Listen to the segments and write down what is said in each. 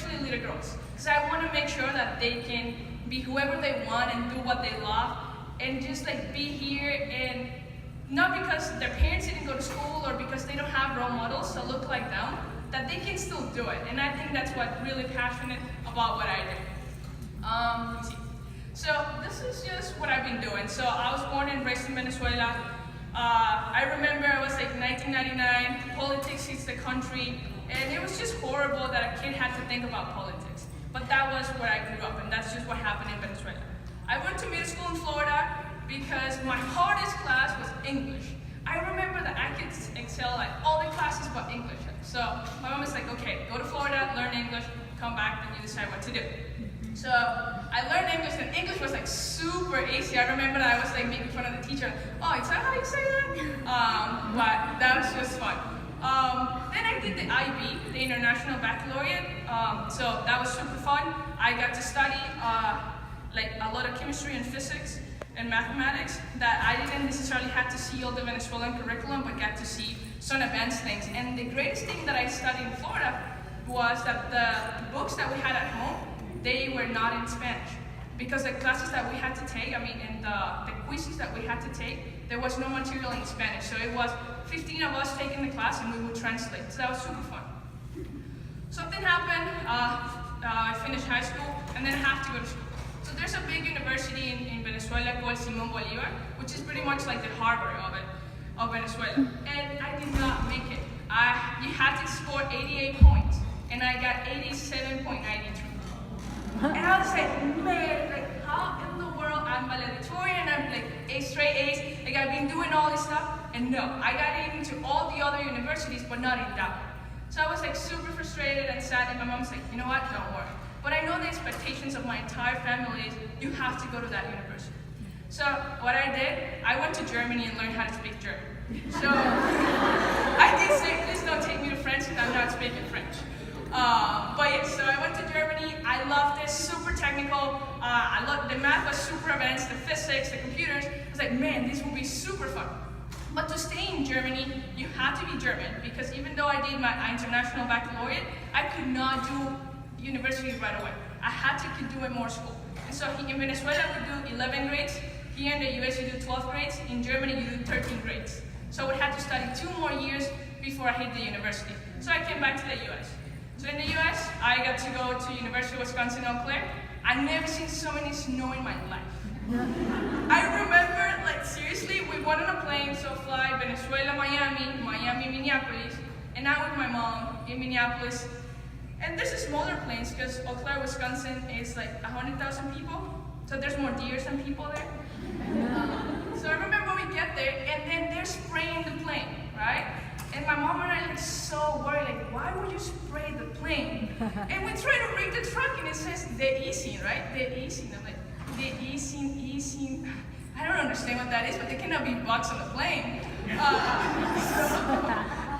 especially little girls, because I want to make sure that they can be whoever they want and do what they love, and just like be here, and not because their parents didn't go to school or because they don't have role models that look like them, that they can still do it. And I think that's what really passionate about what I do. Let me see. So this is just what I've been doing. So I was born and raised in Venezuela. I remember it was like 1999, politics hits the country, and it was just horrible that a kid had to think about politics. But that was where I grew up, and that's just what happened in Venezuela. I went to middle school in Florida because my hardest class was English. I remember that I could excel at all the classes but English. So my mom was like, okay, go to Florida, learn English, come back, and you decide what to do. So I learned English, and English was like super easy. I remember that I was like making fun of the teacher. Oh, is that how you say that? But that was just fun. Then I did the IB, the International Baccalaureate. So that was super fun. I got to study like a lot of chemistry and physics and mathematics that I didn't necessarily have to see all the Venezuelan curriculum, but got to see some advanced things. And the greatest thing that I studied in Florida was that the books that we had at home, they were not in Spanish. Because the classes that we had to take, and the quizzes that we had to take, there was no material in Spanish. So it was 15 of us taking the class and we would translate. So that was super fun. Something happened, I finished high school, and then I have to go to school. So there's a big university in Venezuela called Simón Bolívar, which is pretty much like the Harvard of Venezuela. And I did not make it. You had to score 88 points, and I got 87.93. And I was like, man, like how in the world, I'm valedictorian, I'm like straight A's, like I've been doing all this stuff, and no, I got into all the other universities, but not in that one. So I was like super frustrated and sad, and my mom's like, you know what, don't worry. But I know the expectations of my entire family is, you have to go to that university. So what I did, I went to Germany and learned how to speak German. So I did say, please don't take me to French, because I'm not speaking French. But yeah, so I went to Germany. I loved it, super technical. I loved the math was super advanced, the physics, the computers. I was like, man, this will be super fun. But to stay in Germany, you had to be German, because even though I did my international baccalaureate, I could not do university right away. I had to keep doing more school. And so in Venezuela, we do 11 grades. Here in the US, you do 12 grades. In Germany, you do 13 grades. So I had to study 2 more years before I hit the university. So I came back to the US. So in the US, I got to go to University of Wisconsin-Eau Claire. I've never seen so many snow in my life. I remember, like seriously, we went on a plane, so fly Venezuela, Miami, Miami, Minneapolis, and I'm with my mom in Minneapolis. And there's a smaller planes because Eau Claire, Wisconsin is like 100,000 people, so there's more deers than people there. So I remember we get there, and then they're spraying the plane, right? And my mom and I are so worried, like, why would you spray the plane? And we try to read the truck, and it says de-easing, right? De-easing. I'm like, de-easing, easing. I don't understand what that is, but there cannot be bugs on the plane.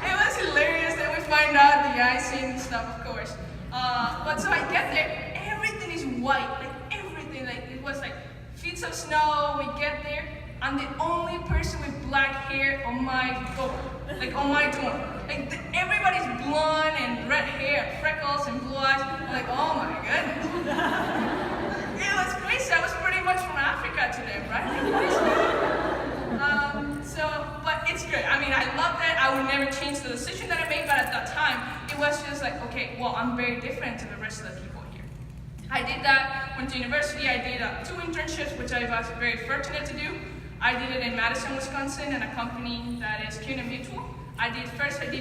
It was hilarious. Then we find out the icing stuff, of course. But so I get there, everything is white, like everything. Like it was like feet of snow. We get there, I'm the only person with black hair on my door, like on my dorm. Like everybody's blonde and red hair, freckles and blue eyes. I'm like, oh my goodness. It was crazy. I was pretty much from Africa to them, right? But it's good. I mean, I love that. I would never change the decision that I made, but at that time, it was just like, okay, well, I'm very different to the rest of the people here. I did that, went to university. I did 2 internships, which I was very fortunate to do. I did it in Madison, Wisconsin, in a company that is CUNA Mutual. I did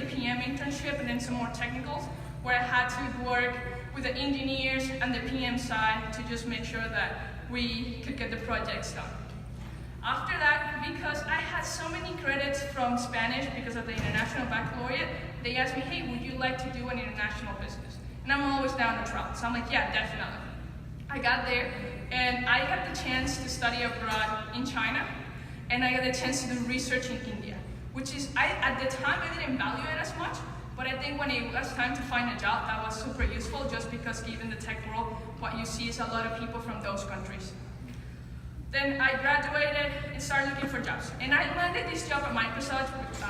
PM internship and then some more technicals, where I had to work with the engineers and the PM side to just make sure that we could get the projects done. After that, because I had so many credits from Spanish because of the International Baccalaureate, they asked me, hey, would you like to do an international business? And I'm always down to travel, so I'm like, yeah, definitely. I got there, and I got the chance to study abroad in China, and I got the chance to do research in India, which is, at the time, I didn't value it as much, but I think when it was time to find a job, that was super useful, just because given the tech world, what you see is a lot of people from those countries. Then I graduated and started looking for jobs. And I landed this job at Microsoft, but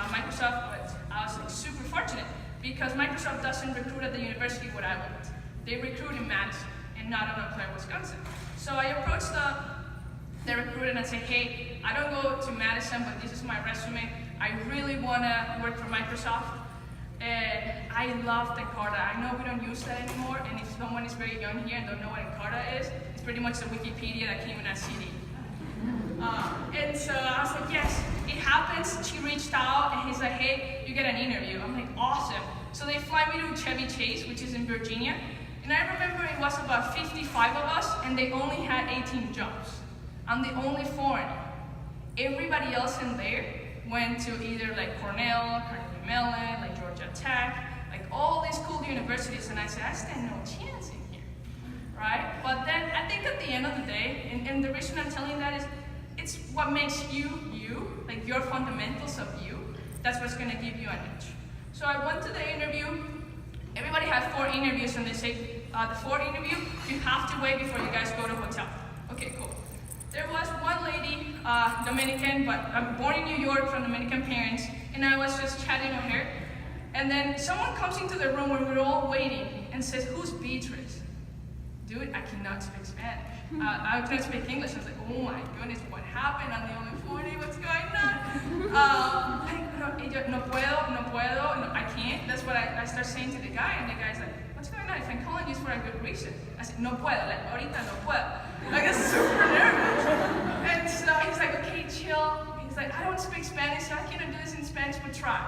I was like super fortunate because Microsoft doesn't recruit at the university where I went. They recruit in Madison and not in Eau Claire, Wisconsin. So I approached the recruiter and I said, hey, I don't go to Madison, but this is my resume. I really want to work for Microsoft. And I love the Encarta. I know we don't use that anymore, and if someone is very young here and don't know what Encarta is, it's pretty much the Wikipedia that came in a CD. And so I was like, yes, it happens. She reached out, and he's like, hey, you get an interview. I'm like, awesome. So they fly me to Chevy Chase, which is in Virginia. And I remember it was about 55 of us, and they only had 18 jobs. I'm the only foreigner. Everybody else in there went to either like Cornell, Carnegie Mellon, like Georgia Tech, like all these cool universities, and I said, I stand no chance in here, right? But then I think at the end of the day, and the reason I'm telling that is, it's what makes you, you, like your fundamentals of you, that's what's gonna give you an edge. So I went to the interview. Everybody had 4 interviews, and they say, the 4th interview, you have to wait before you guys go to hotel. Okay, cool. There was one lady, Dominican, but I'm born in New York from Dominican parents, and I was just chatting with her. And then someone comes into the room where we're all waiting and says, who's Beatrice? Dude, I cannot speak Spanish. I couldn't speak English. I was like, oh my goodness, what happened? I'm the only foreigner, what's going on? No puedo, no, I can't. That's what I start saying to the guy, and the guy's like, what's going on? If I'm calling you for a good reason. I said, no puedo, like, ahorita no puedo. I got super nervous. And so he's like, okay, chill. He's like, I don't speak Spanish, so I cannot do this in Spanish, but try.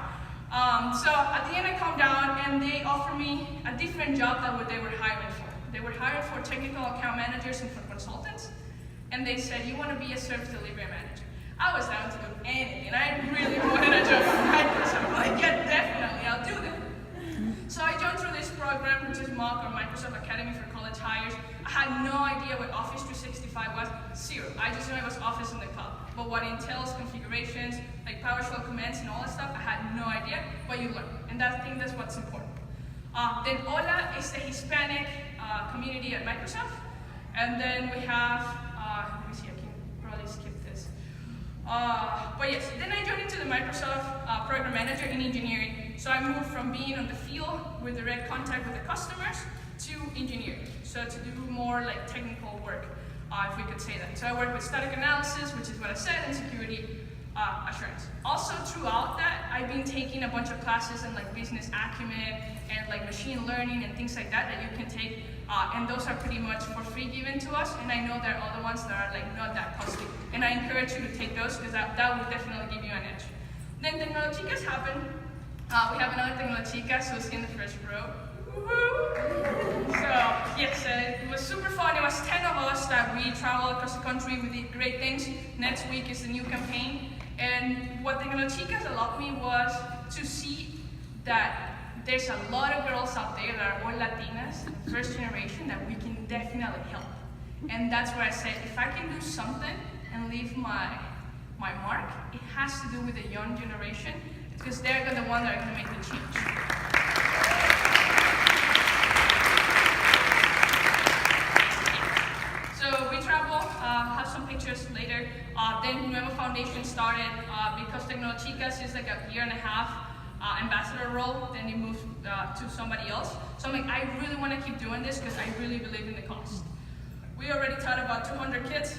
So at the end I calmed down, and they offered me a different job than what they were hiring for. They were hiring for technical account managers and for consultants. And they said, you want to be a service delivery manager. I was down to do anything. I really wanted a job at Microsoft. I'm like, yeah, definitely, I'll do that. So I joined through this program, which is MOC, or Microsoft Academy for College Hires. I had no idea what Office 365 was, zero. I just knew it was Office in the cloud. But what entails configurations, like PowerShell commands and all that stuff, I had no idea, but you learn. And I think that's what's important. Then Hola is the Hispanic community at Microsoft. And then we have, let me see, I can probably skip this. But yes, then I joined into the Microsoft Program Manager in engineering. So I moved from being on the field with direct contact with the customers to engineering. So to do more like technical work, if we could say that. So I work with static analysis, which is what I said, and security assurance. Also throughout that, I've been taking a bunch of classes in like business acumen and like machine learning and things like that you can take. And those are pretty much for free given to us. And I know there are other ones that are like not that costly. And I encourage you to take those because that will definitely give you an edge. Then Tecnolochicas happened. We have another Tecnolochicas who's in the first row. So yes, it was super fun. It was 10 of us that we traveled across the country. We did great things. Next week is the new campaign. And what Tecnolochicas allowed me was to see that there's a lot of girls out there that are all Latinas, first generation, that we can definitely help. And that's where I said, if I can do something and leave my mark, it has to do with the young generation, because they're the ones that are going to make the change. So we travel, have some pictures later. Then Nuevo Foundation started because Tecnolochicas is like a year and a half ambassador role, then you move to somebody else. So I'm like, I really want to keep doing this because I really believe in the cause. We already taught about 200 kids,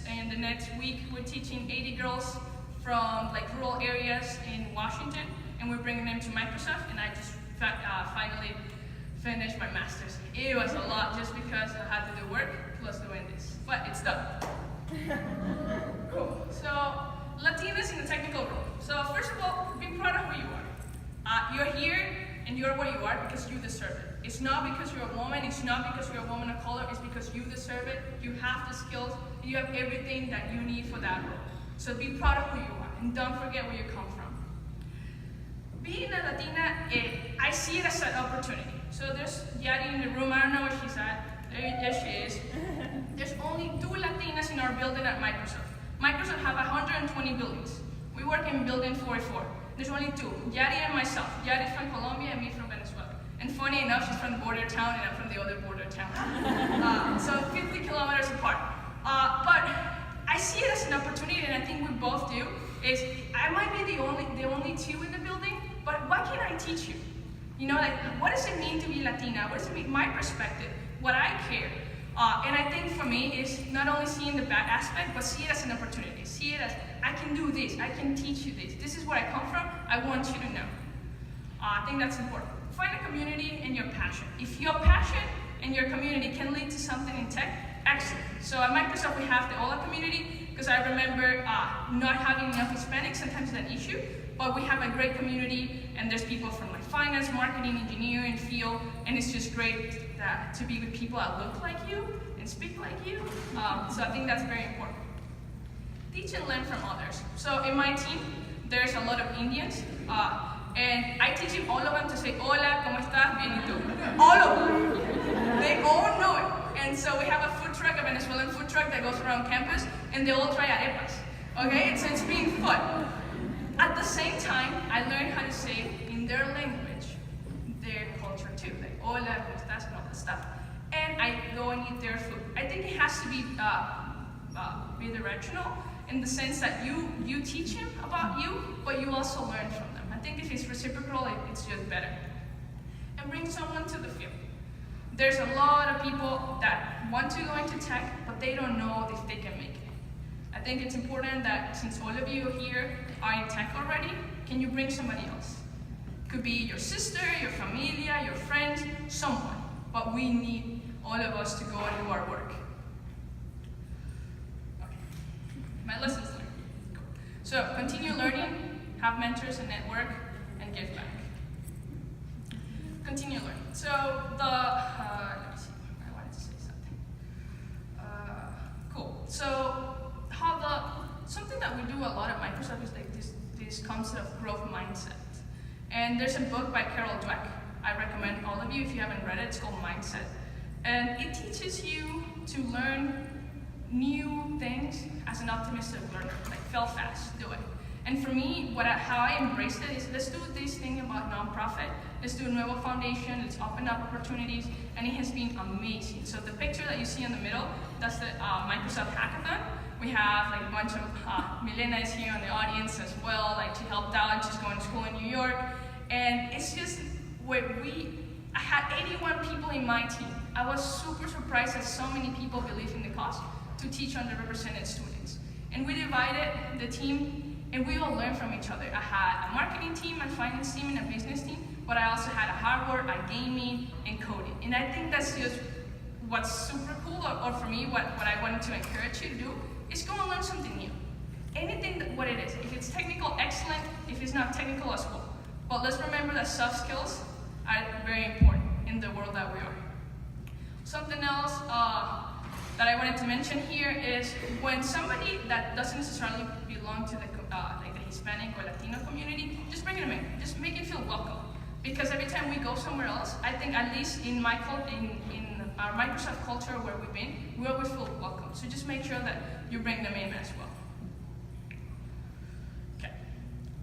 and the next week we're teaching 80 girls from like rural areas in Washington, and we're bringing them to Microsoft, and I just finally finished my master's. It was a lot just because I had to do work plus doing this, but it's done. Cool. So Latinas in the technical role. So first of all, be proud of who you are. You're here and you're where you are because you deserve it. It's not because you're a woman, it's not because you're a woman of color, it's because you deserve it. You have the skills, and you have everything that you need for that role. So be proud of who you are, and don't forget where you come from. Being a Latina, I see it as an opportunity. So there's Yari in the room, I don't know where she's at. There she is. There's only 2 Latinas in our building at Microsoft. Microsoft have 120 buildings. We work in building 44. There's only 2, Yari and myself. Yari's from Colombia and me from Venezuela. And funny enough, she's from the border town and I'm from the other border town. So 50 kilometers apart. But I see it as an opportunity, and I think we both do, is I might be the only 2 in the building, but what can I teach you? You know, like, what does it mean to be Latina? What does it mean? My perspective, what I care. And I think for me is not only seeing the bad aspect, but see it as an opportunity. See it as, I can do this, I can teach you this. This is where I come from, I want you to know. I think that's important. Find a community and your passion. If your passion and your community can lead to something in tech, excellent. So at Microsoft we have the OLA community, because I remember not having enough Hispanics, sometimes it's an issue, but we have a great community, and there's people from like finance, marketing, engineering, field, and it's just great to be with people that look like you and speak like you. So I think that's very important. Teach and learn from others. So in my team, there's a lot of Indians, and I teach all of them to say, hola, ¿cómo estás? Bien, ¿y tú? All of them. They all know it. And so we have a food truck, a Venezuelan food truck that goes around campus, and they all try arepas. Okay, so it's being fun. At the same time, I learned how to say in their language, their culture too, like hola, ¿cómo estás? And all that stuff. And I go and eat their food. I think it has to be bidirectional in the sense that you teach them about you, but you also learn from them. I think if it's reciprocal, it's just better. And bring someone to the field. There's a lot of people that want to go into tech, but they don't know if they can make it. I think it's important that since all of you here are in tech already, can you bring somebody else? Could be your sister, your familia, your friends, someone. But we need all of us to go and do our work. Okay. My lessons learned. Cool. So continue learning, have mentors and network, and give back. Continue learning. So let me see, I wanted to say something. Cool. So something that we do a lot at Microsoft is like this concept of growth mindset. And there's a book by Carol Dweck. I recommend all of you, if you haven't read it, it's called Mindset. And it teaches you to learn new things as an optimistic learner, like fail fast, do it. And for me, how I embraced it is, let's do this thing about nonprofit, let's do a Nuevo Foundation, let's open up opportunities, and it has been amazing. So the picture that you see in the middle, that's the Microsoft Hackathon. We have like a bunch of, Milena is here in the audience as well, like she helped out, she's going to school in New York. And it's just where I had 81 people in my team. I was super surprised that so many people believe in the cause to teach underrepresented students. And we divided the team, and we all learned from each other. I had a marketing team, a finance team, and a business team, but I also had a hardware, a gaming, and coding. And I think that's just what's super cool, or for me, what I wanted to encourage you to do, is go and learn something new. Anything what it is. If it's technical, excellent. If it's not technical, as well. But let's remember that soft skills are very important in the world that we are. Something else that I wanted to mention here is when somebody that doesn't necessarily belong to the like the Hispanic or Latino community, just bring them in. Just make it feel welcome. Because every time we go somewhere else, I think at least in my in our Microsoft culture where we've been, we always feel welcome. So just make sure that you bring them in as well. Okay.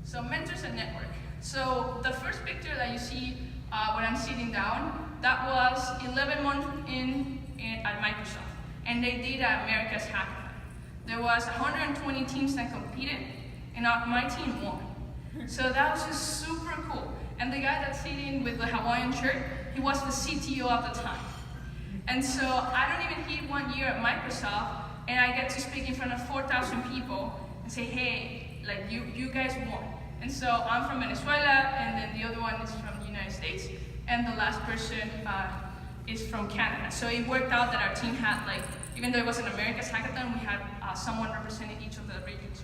So mentors and network. So the first picture that you see when I'm sitting down, that was 11 months at Microsoft, and they did America's Hackathon. There was 120 teams that competed, and my team won. So that was just super cool. And the guy that's sitting with the Hawaiian shirt, he was the CTO at the time. And so I don't even hit 1 year at Microsoft, and I get to speak in front of 4,000 people and say, hey, like you guys won. And so I'm from Venezuela, and then the other one is from the United States, and the last person is from Canada. So it worked out that our team had, like, even though it was an America's Hackathon, we had someone representing each of the regions.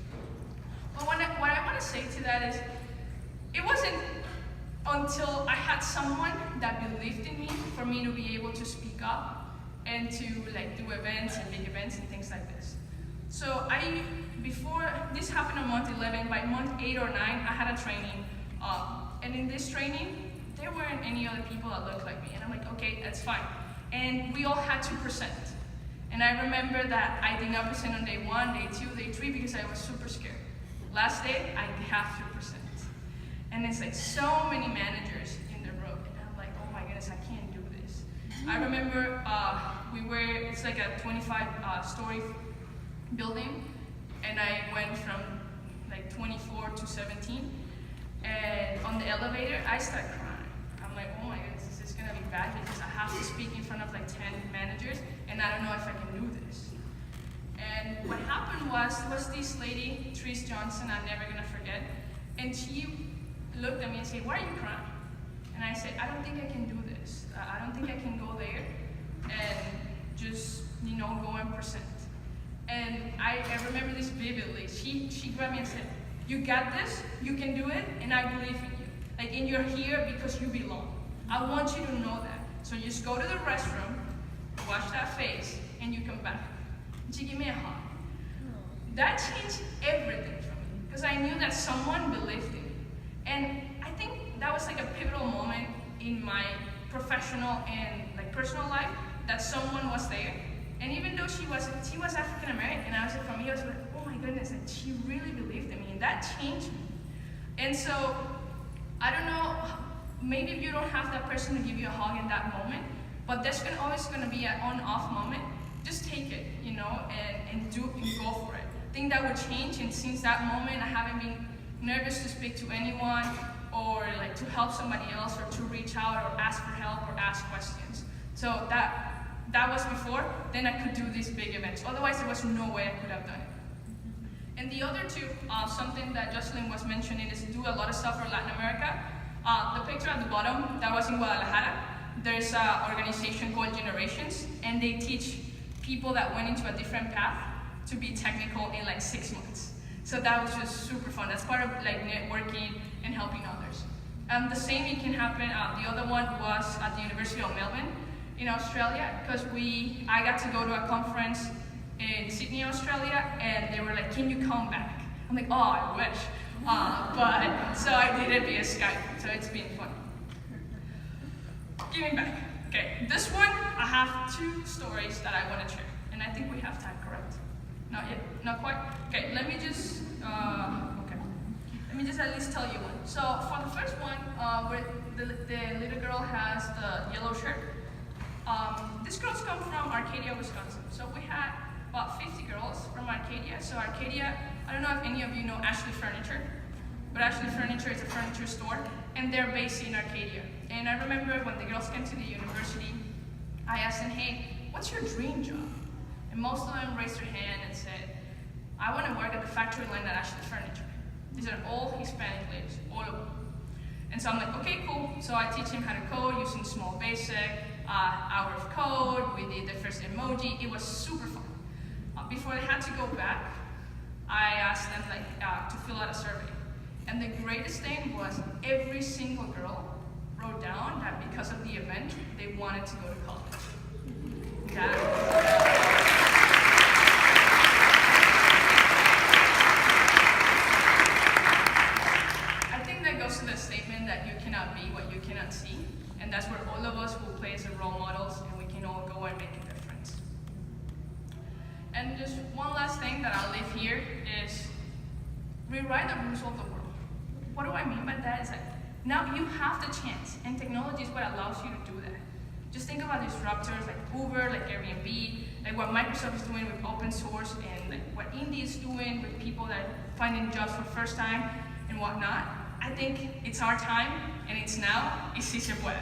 But what I want to say to that is, it wasn't until I had someone that believed in me for me to be able to speak up and to like do events and big events and things like this. So before this happened on month 11, by month 8 or 9, I had a training, and in this training, there weren't any other people that looked like me, and I'm like, okay, that's fine. And we all had to present. And I remember that I did not present on day 1, day 2, day 3, because I was super scared. Last day, I have to present. And it's like so many managers in the room, and I'm like, oh my goodness, I can't do this. I remember it's like a 25-story building, and I went from like 24 to 17, and on the elevator, I started crying. I'm like, was this lady, Therese Johnson, I'm never gonna forget, and she looked at me and said, "Why are you crying?" And I said, "I don't think I can do this. I don't think I can go there and just, go and present." And I remember this vividly. She grabbed me and said, "You got this, you can do it, and I believe in you. And you're here because you belong. I want you to know that. So just go to the restroom, wash that face, and you come back." And she gave me a hug. That changed everything for me, because I knew that someone believed in me. And I think that was like a pivotal moment in my professional and personal life, that someone was there. And even though she was African American, I was from here, I was like, oh my goodness, and she really believed in me, and that changed me. And so, I don't know, maybe you don't have that person to give you a hug in that moment, but there's always going to be an on-off moment. Just take it, and go for it. I think that would change, and since that moment, I haven't been nervous to speak to anyone, or to help somebody else, or to reach out, or ask for help, or ask questions. So that was before, then I could do these big events. Otherwise, there was no way I could have done it. And the other two, something that Jocelyn was mentioning, is do a lot of stuff for Latin America. The picture at the bottom, that was in Guadalajara. There's an organization called Generations, and they teach people that went into a different path to be technical in 6 months. So that was just super fun. That's part of networking and helping others. The same it can happen, the other one was at the University of Melbourne in Australia, because I got to go to a conference in Sydney, Australia, and they were like, "Can you come back?" I'm like, "Oh, I wish." But so I did it via Skype, so it's been fun. Giving back. Okay, this one, I have 2 stories that I want to share, and I think we have time, correct? Not yet? Not quite? Okay, let me just at least tell you one. So for the first one, where the little girl has the yellow shirt, this girl's come from Arcadia, Wisconsin. So we had about 50 girls from Arcadia. So Arcadia, I don't know if any of you know Ashley Furniture, but Ashley Furniture is a furniture store, and they're based in Arcadia. And I remember when the girls came to the university, I asked them, "Hey, what's your dream job?" And most of them raised their hand and said, "I want to work at the factory line at Ashley Furniture." These are all Hispanic ladies, all of them. And so I'm like, okay, cool. So I teach them how to code using Small Basic, hour of code. We did the first emoji. It was super fun. Before they had to go back, I asked them to fill out a survey. And the greatest thing was every single girl wrote down that because of the event, they wanted to go to college. I think that goes to the statement that you cannot be what you cannot see. And that's where all of us will play as role models, and we can all go and make a difference. And just one last thing that I'll leave here is rewrite the rules of the world. What do I mean by that? It's now you have the chance, and technology is what allows you to do that. Just think about disruptors like Uber, like Airbnb, like what Microsoft is doing with open source, and what India is doing with people that finding jobs for the first time and whatnot. I think it's our time, and it's now, y si se puede.